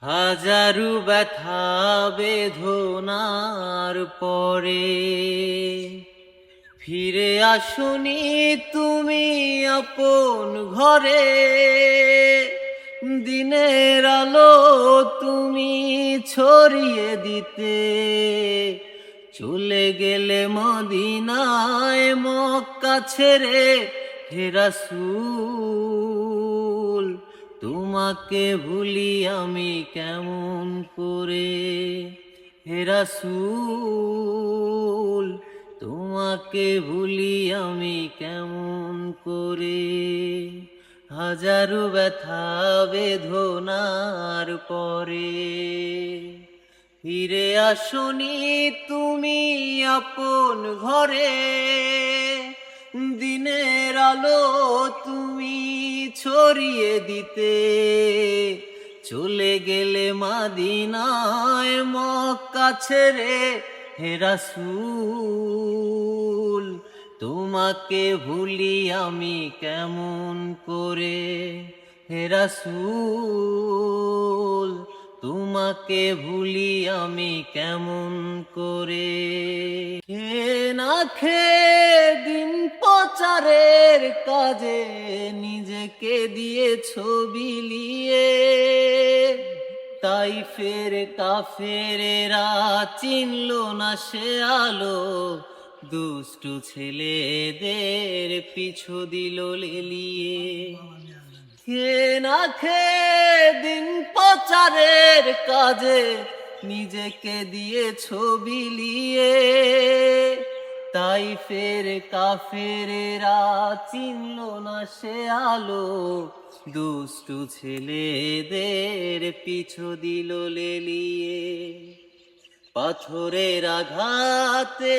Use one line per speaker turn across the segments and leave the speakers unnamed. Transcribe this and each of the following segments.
হাজারু ব্যথা বেদনার পরে ফিরে আসনি তুমি আপন ঘরে। দিনের আলো তুমি ছড়িয়ে দিতে চলে গেলে মদিনায় মক্কা ছেড়ে। হে রাসূল তোমাকে ভুলি আমি কেমন করে। হে রাসূল তোমাকে ভুলি আমি কেমন করে। হাজারো ব্যথা বেদনার পরে ফিরে আসনি তুমি আপন ঘরে। দিনের আলো তুমি ছড়িয়ে দিতে চলে গেলে মদিনায় মক্কা ছেড়ে। হে রাসূল তোমাকে ভুলি আমি কেমন করে। হে রাসূল তোমাকে ভুলি আমি কেমন করে। খেয়ে না খেয়ে দিন প্রচারের কাজে নিজেকে দিয়েছ বিলিয়ে। তাই ফের কাফেরেরা চিনল না সে আলো, দুষ্টু ছেলেদের পিছু দিল লেলিয়ে। খেয়ে না খেয়ে দিন প্রচারের কাজে নিজেকে দিয়েছ বিলিয়ে। তাই ফের কাফেরেরা চিনল না সে আলো, দুষ্টু ছেলেদের পিছু দিল লেলিয়ে। পাথরের আঘাতে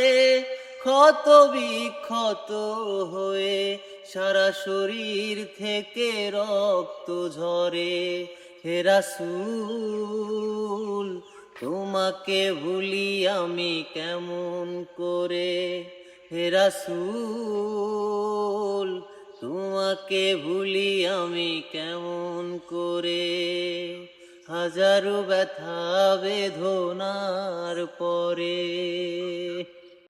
ক্ষত বিক্ষত হয়ে সারা শরীর থেকে রক্ত ঝরে। হে রাসূল তোমাকে ভুলি আমি কেমন করে। হে রাসূল তোমাকে ভুলি আমি কেমন করে। হাজারো ব্যথা বেদনার পরে।